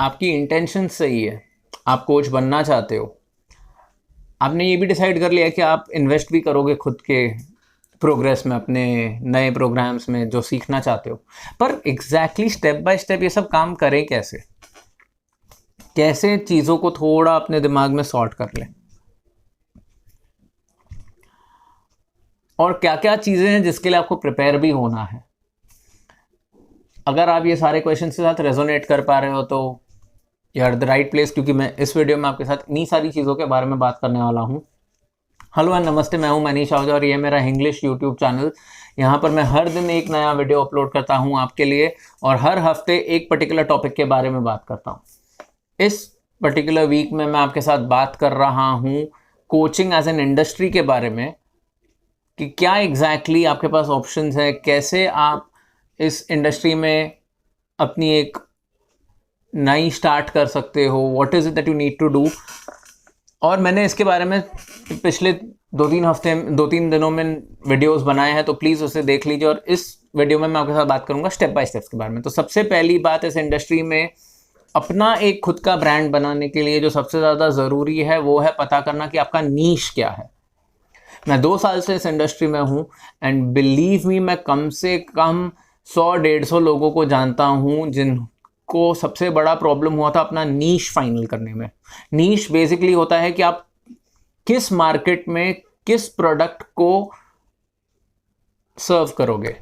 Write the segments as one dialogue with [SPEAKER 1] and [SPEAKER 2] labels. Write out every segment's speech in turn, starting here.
[SPEAKER 1] आपकी इंटेंशन सही है, आप कोच बनना चाहते हो, आपने ये भी डिसाइड कर लिया कि आप इन्वेस्ट भी करोगे खुद के प्रोग्रेस में, अपने नए प्रोग्राम्स में जो सीखना चाहते हो, पर एग्जैक्टली स्टेप बाय स्टेप ये सब काम करें कैसे, कैसे चीज़ों को थोड़ा अपने दिमाग में सॉर्ट कर लें, और क्या क्या चीज़ें हैं जिसके लिए आपको प्रिपेयर भी होना है। अगर आप ये सारे क्वेश्चन के साथ रेजोनेट कर पा रहे हो तो you are the right place, क्योंकि मैं इस वीडियो में आपके साथ इन्हीं सारी चीज़ों के बारे में बात करने वाला हूँ। हेलो एंड नमस्ते, मैं हूँ मनीष आहूजा और ये मेरा इंग्लिश यूट्यूब चैनल। यहाँ पर मैं हर दिन एक नया वीडियो अपलोड करता हूँ आपके लिए, और हर हफ्ते एक पर्टिकुलर टॉपिक के बारे में बात करता हूँ। इस पर्टिकुलर वीक में मैं आपके साथ बात कर रहा हूँ कोचिंग एज एन इंडस्ट्री के बारे में, कि क्या एग्जैक्टली आपके पास ऑप्शंस है, कैसे आप इस इंडस्ट्री में अपनी एक नई स्टार्ट कर सकते हो, what is it that you need to do. और मैंने इसके बारे में पिछले 2-3 दिनों में वीडियोस बनाए हैं, तो प्लीज़ उसे देख लीजिए। और इस वीडियो में मैं आपके साथ बात करूंगा स्टेप बाय स्टेप्स के बारे में। तो सबसे पहली बात, इस इंडस्ट्री में अपना एक खुद का ब्रांड बनाने के लिए जो सबसे ज़्यादा ज़रूरी है वो है पता करना कि आपका नीश क्या है। मैं 2 साल से इस इंडस्ट्री में हूँ एंड बिलीव मी, मैं कम से कम 100-150 लोगों को जानता हूँ जिनको सबसे बड़ा प्रॉब्लम हुआ था अपना नीश फाइनल करने में। नीश बेसिकली होता है कि आप किस मार्केट में किस प्रोडक्ट को सर्व करोगे।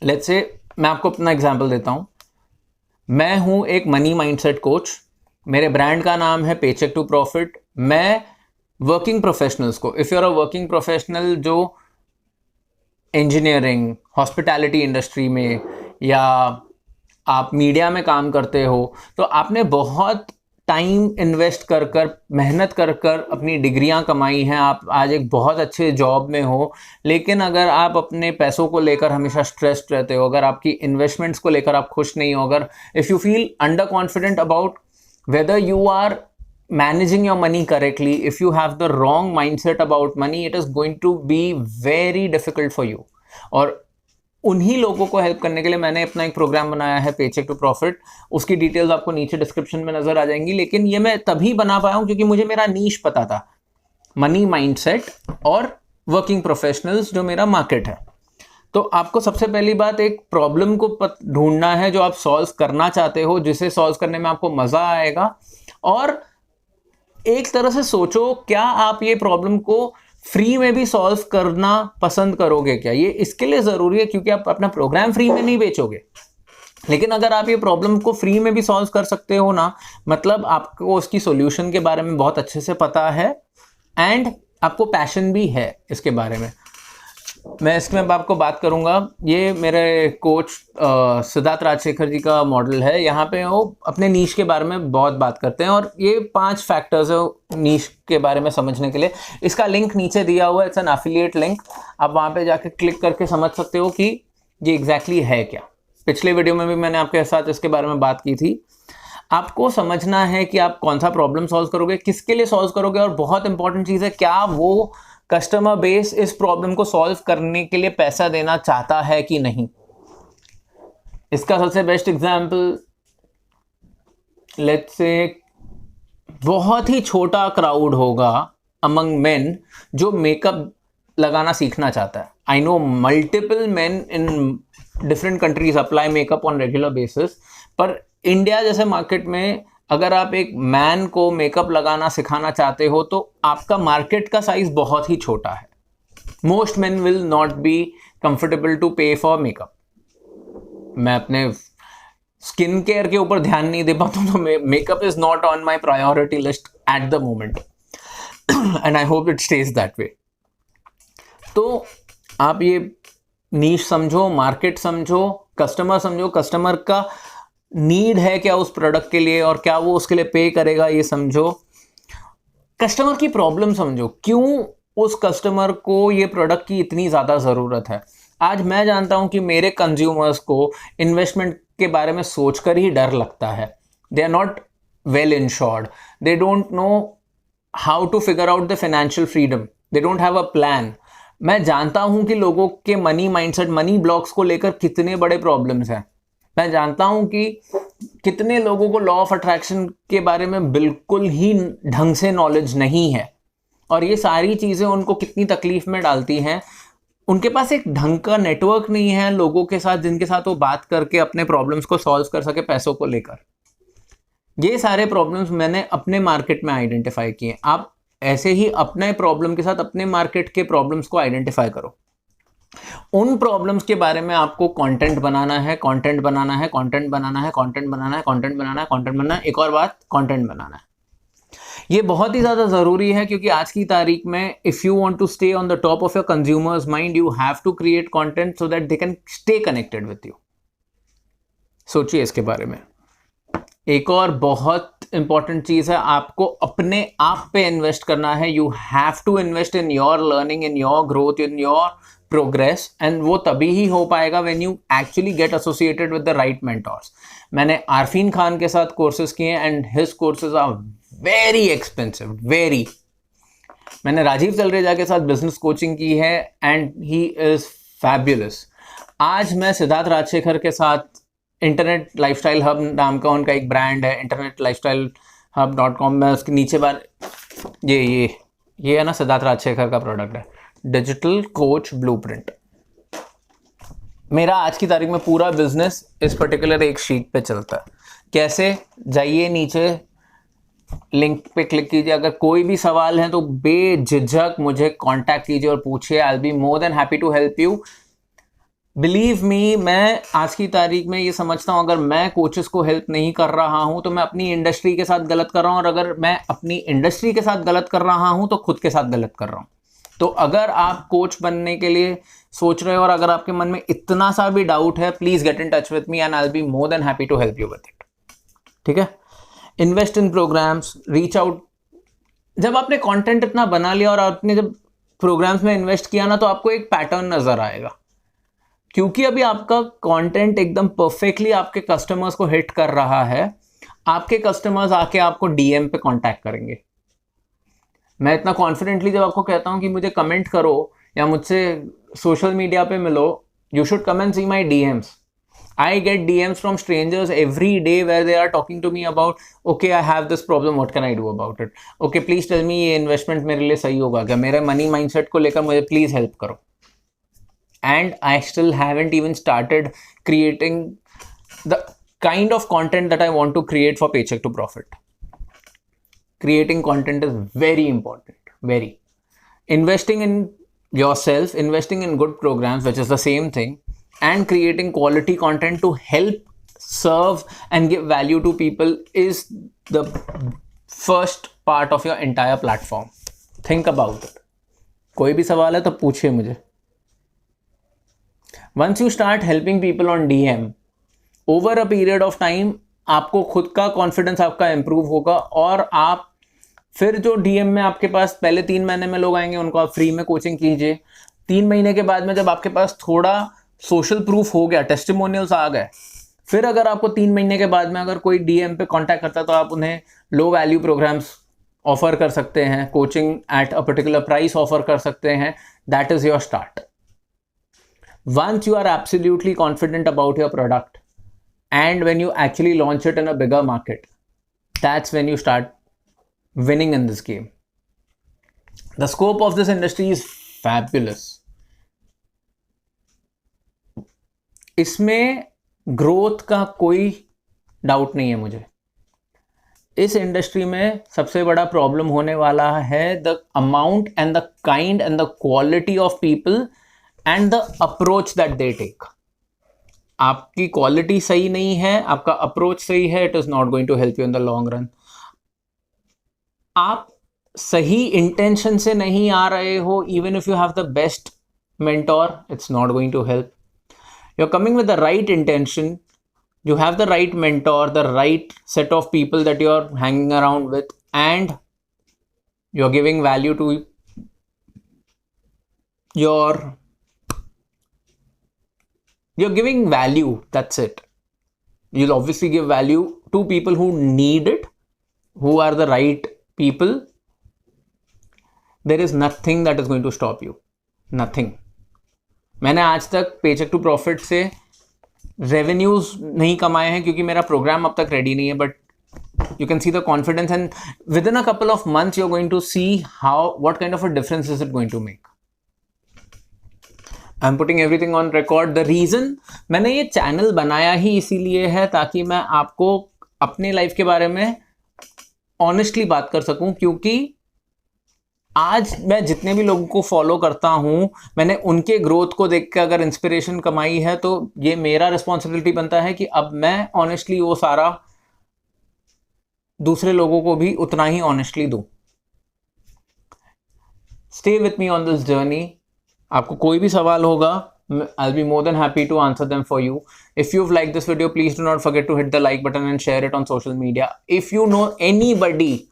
[SPEAKER 1] लेट्स से मैं आपको अपना एग्जांपल देता हूँ। मैं हूँ एक मनी माइंडसेट कोच, मेरे ब्रांड का नाम है पेचेक टू प्रॉफिट। मैं वर्किंग प्रोफेशनल्स को, if you are a working professional जो इंजीनियरिंग, हॉस्पिटैलिटी इंडस्ट्री में या आप मीडिया में काम करते हो, तो आपने बहुत टाइम इन्वेस्ट कर कर, मेहनत कर कर अपनी डिग्रियां कमाई हैं, आप आज एक बहुत अच्छे जॉब में हो, लेकिन अगर आप अपने पैसों को लेकर हमेशा स्ट्रेस्ड रहते हो, अगर आपकी इन्वेस्टमेंट्स को लेकर आप खुश नहीं हो, अगर if you feel under confident about whether you are managing your money correctly, if you have the wrong mindset about money, it is going to be very difficult for you. और उन्हीं लोगों को हेल्प करने के लिए मैंने अपना एक प्रोग्राम बनाया है पेचेक टू प्रॉफिट। उसकी डिटेल्स आपको नीचे डिस्क्रिप्शन में नजर आ जाएंगी, लेकिन ये मैं तभी बना पाया हूँ क्योंकि मुझे मेरा नीश पता था, मनी माइंडसेट और वर्किंग प्रोफेशनल्स जो मेरा मार्केट है। तो आपको सबसे पहली बात एक प्रॉब्लम को ढूंढना है जो आप सॉल्व करना चाहते हो, जिसे सॉल्व करने में आपको मजा आएगा। और एक तरह से सोचो, क्या आप ये प्रॉब्लम को फ्री में भी सॉल्व करना पसंद करोगे क्या? ये इसके लिए जरूरी है क्योंकि आप अपना प्रोग्राम फ्री में नहीं बेचोगे, लेकिन अगर आप ये प्रॉब्लम को फ्री में भी सॉल्व कर सकते हो ना, मतलब आपको उसकी सॉल्यूशन के बारे में बहुत अच्छे से पता है एंड आपको पैशन भी है इसके बारे में। मैं इसमें आपको बात करूंगा, ये मेरे कोच सिद्धार्थ राजशेखर जी का मॉडल है। यहाँ पे वो अपने नीश के बारे में बहुत बात करते हैं और ये 5 फैक्टर्स है नीश के बारे में समझने के लिए। इसका लिंक नीचे दिया हुआ है, इट्स एन एफिलिएट लिंक, आप वहाँ पे जाके क्लिक करके समझ सकते हो कि ये एग्जैक्टली है क्या। पिछले वीडियो में भी मैंने आपके साथ इसके बारे में बात की थी। आपको समझना है कि आप कौन सा प्रॉब्लम सॉल्व करोगे, किसके लिए सॉल्व करोगे, और बहुत इंपॉर्टेंट चीज़ है, क्या वो कस्टमर बेस इस प्रॉब्लम को सॉल्व करने के लिए पैसा देना चाहता है कि नहीं। इसका सबसे बेस्ट एग्जांपल, लेट्स से बहुत ही छोटा क्राउड होगा अमंग मेन जो मेकअप लगाना सीखना चाहता है। I know multiple main in different countries apply makeup on regular basis, पर इंडिया जैसे मार्केट में अगर आप एक मैन को मेकअप लगाना सिखाना चाहते हो तो आपका मार्केट का साइज बहुत ही छोटा है। Most men will not be comfortable to pay for makeup. मैं अपने स्किन केयर के ऊपर ध्यान नहीं दे पाता हूं, तो makeup is not on my priority list at the moment and I hope it stage that way. तो आप ये नीश समझो, मार्केट समझो, कस्टमर समझो, कस्टमर का नीड है क्या उस प्रोडक्ट के लिए और क्या वो उसके लिए पे करेगा ये समझो। कस्टमर की प्रॉब्लम समझो, क्यों उस कस्टमर को ये प्रोडक्ट की इतनी ज़्यादा ज़रूरत है। आज मैं जानता हूं कि मेरे कंज्यूमर्स को इन्वेस्टमेंट के बारे में सोचकर ही डर लगता है। They are not well insured, they don't know how to figure out the financial freedom, they don't have a plan. मैं जानता हूं कि लोगों के मनी माइंडसेट, मनी ब्लॉक्स को लेकर कितने बड़े प्रॉब्लम्स हैं। मैं जानता हूं कि कितने लोगों को लॉ ऑफ अट्रैक्शन के बारे में बिल्कुल ही ढंग से नॉलेज नहीं है, और ये सारी चीज़ें उनको कितनी तकलीफ में डालती हैं। उनके पास एक ढंग का नेटवर्क नहीं है लोगों के साथ जिनके साथ वो बात करके अपने प्रॉब्लम्स को सॉल्व कर सके पैसों को लेकर। ये सारे प्रॉब्लम्स मैंने अपने मार्केट में आइडेंटिफाई किए। आप ऐसे ही अपने प्रॉब्लम के साथ अपने मार्केट के प्रॉब्लम्स को आइडेंटिफाई करो। उन प्रॉब्लम्स के बारे में आपको कंटेंट बनाना है, कंटेंट बनाना है, कंटेंट बनाना है, कंटेंट बनाना है, कंटेंट बनाना है, कंटेंट बनाना है, एक और बात, कंटेंट बनाना है। ये बहुत ही ज़्यादा ज़रूरी है क्योंकि आज की तारीख में if you want to stay on the top of your consumers mind, you have to create content so that they can stay connected with you. सोचिए इसके बारे में। एक और बहुत इंपॉर्टेंट चीज़ है, आपको अपने आप पे इन्वेस्ट करना है। You have to invest in your learning, in your growth, in your progress, and वो तभी ही हो पाएगा when you actually get associated with the right mentors. मैंने आरफीन खान के साथ कोर्सेज किए and his courses are very expensive, very. मैंने राजीव तलरेजा के साथ बिजनेस कोचिंग की है एंड ही इज फैब्युलस। आज मैं सिद्धार्थ राजशेखर के साथ इंटरनेट लाइफस्टाइल हब नाम का उनका एक ब्रांड है, इंटरनेट लाइफस्टाइल hub.com में उसके नीचे बार ये है ना, सिद्धार्थ राजशेखर का प्रोडक्ट है, डिजिटल कोच ब्लूप्रिंट। मेरा आज की तारीख में पूरा बिजनेस इस पर्टिकुलर एक शीट पे चलता है। कैसे? जाइए नीचे लिंक पे क्लिक कीजिए, अगर कोई भी सवाल है तो बेझिझक मुझे कांटेक्ट कीजिए और पूछिए। I will be more than happy to help you. Believe me, मैं आज की तारीख में ये समझता हूँ अगर मैं कोचेस को हेल्प नहीं कर रहा हूँ तो मैं अपनी इंडस्ट्री के साथ गलत कर रहा हूँ, और अगर मैं अपनी इंडस्ट्री के साथ गलत कर रहा हूँ तो खुद के साथ गलत कर रहा हूँ। तो अगर आप कोच बनने के लिए सोच रहे हो और अगर आपके मन में इतना सा भी डाउट है, please get in touch with me and I will be more than happy to help you with it. ठीक है? Invest in programs, reach out. जब आपने कंटेंट इतना बना लिया और आपने जब प्रोग्राम्स में इन्वेस्ट किया ना, तो आपको एक पैटर्न नजर आएगा, क्योंकि अभी आपका कंटेंट एकदम परफेक्टली आपके कस्टमर्स को हिट कर रहा है। आपके कस्टमर्स आके आपको डीएम पे कांटेक्ट करेंगे। मैं इतना कॉन्फिडेंटली जब आपको कहता हूं कि मुझे कमेंट करो या मुझसे सोशल मीडिया पे मिलो, you should come and see my DMs. I get DMs from strangers every day where they are talking to me about, okay, I have this problem, what can I do about it? Okay, please tell me ये investment मेरे लिए सही होगा क्या? मेरे money mindset को लेकर मुझे प्लीज हेल्प करो। And I still haven't even started creating the kind of content that I want to create for Paycheck to Profit. Creating content is very important, very. Investing in yourself, investing in good programs, which is the same thing, and creating quality content to help serve and give value to people is the first part of your entire platform. Think about it. कोई भी सवाल है तो पूछिए मुझे। Once you start helping people on DM, over a period of time, आपको खुद का कॉन्फिडेंस आपका इंप्रूव होगा और आप फिर जो DM में आपके पास पहले 3 महीने में लोग आएंगे उनको आप फ्री में कोचिंग कीजिए। 3 महीने के बाद में जब आपके पास थोड़ा सोशल प्रूफ हो गया, टेस्टिमोनियल्स आ गए, फिर अगर आपको 3 महीने के बाद में अगर कोई DM पे कांटेक्ट करता है तो आप उन्हें लो वैल्यू प्रोग्राम्स ऑफर कर सकते हैं, coaching at a particular price offer कर सकते हैं। That is your start. Once you are absolutely confident about your product and when you actually launch it in a bigger market, that's when you start winning in this game. The scope of this industry is fabulous. इसमें growth का कोई doubt नहीं है मुझे। इस industry में सबसे बड़ा प्रॉब्लम होने वाला है the amount and the kind and the quality of people and the approach that they take. आपकी क्वालिटी सही नहीं है, आपका अप्रोच सही है, it is not going to help you in the long run. आप सही इंटेंशन से नहीं आ रहे हो, even if you have the best mentor, it's not going to help. You are coming with the right intention, you have the right mentor, the right set of people that you are hanging around with, and you're giving value to you're giving value, that's it. You'll obviously give value to people who need it, who are the right people. There is nothing that is going to stop you, nothing. मैंने आज तक Paycheck to Profit से revenues नहीं कमाए हैं क्योंकि मेरा programme अब तक रेडी नहीं है, but you can see the confidence, and within a couple of months you're going to see what kind of a difference is it going to make. I'm putting everything on record. The reason मैंने ये channel बनाया ही इसीलिए है ताकि मैं आपको अपने life के बारे में ऑनेस्टली बात कर सकूं, क्योंकि आज मैं जितने भी लोगों को फॉलो करता हूं, मैंने उनके ग्रोथ को देख के अगर इंस्पिरेशन कमाई है तो ये मेरा रिस्पॉन्सिबिलिटी बनता है कि अब मैं ऑनेस्टली वो सारा दूसरे लोगों को भी उतना ही ऑनेस्टली दूं. Stay with me on this journey. आपको कोई भी सवाल होगा, I'll be more than happy to answer them for you. If you've liked this video, please do not forget to hit the like button and share it on social media. If you know anybody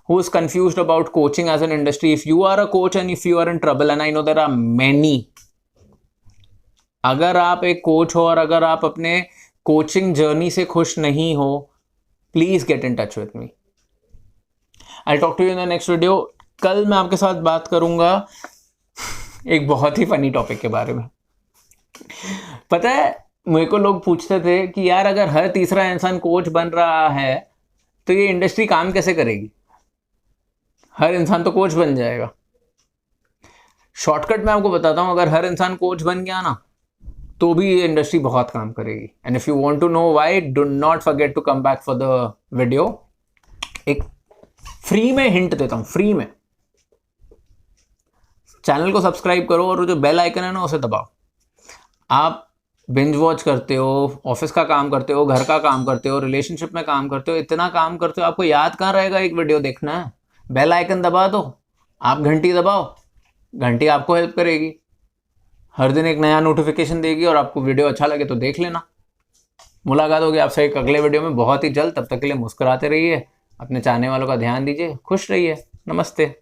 [SPEAKER 1] who is confused about coaching as an industry, if you are a coach and if you are in trouble, and I know there are many, अगर आप एक coach हो और अगर आप अपने coaching journey से खुश नहीं हो, please get in touch with me. I talk to you in the next video. कल मैं आपके साथ बात करूंगा एक बहुत ही फनी टॉपिक के बारे में. पता है, मेरे को लोग पूछते थे कि यार अगर हर तीसरा इंसान कोच बन रहा है तो ये इंडस्ट्री काम कैसे करेगी, हर इंसान तो कोच बन जाएगा. शॉर्टकट मैं आपको बताता हूं, अगर हर इंसान कोच बन गया ना तो भी ये इंडस्ट्री बहुत काम करेगी. And if you want to know why, do not forget to come back for the video. एक फ्री में हिंट देता हूं, फ्री में. चैनल को सब्सक्राइब करो और जो बेल आइकन है ना उसे दबाओ. आप बिंज वॉच करते हो, ऑफिस का काम करते हो, घर का काम करते हो, रिलेशनशिप में काम करते हो, इतना काम करते हो, आपको याद कहाँ रहेगा एक वीडियो देखना है. बेल आइकन दबा दो, आप घंटी दबाओ, घंटी आपको हेल्प करेगी, हर दिन एक नया नोटिफिकेशन देगी और आपको वीडियो अच्छा लगे तो देख लेना. मुलाकात होगी आपसे एक अगले वीडियो में बहुत ही जल्द. तब तक के लिए मुस्कुराते रहिए, अपने चाहने वालों का ध्यान दीजिए, खुश रहिए. नमस्ते.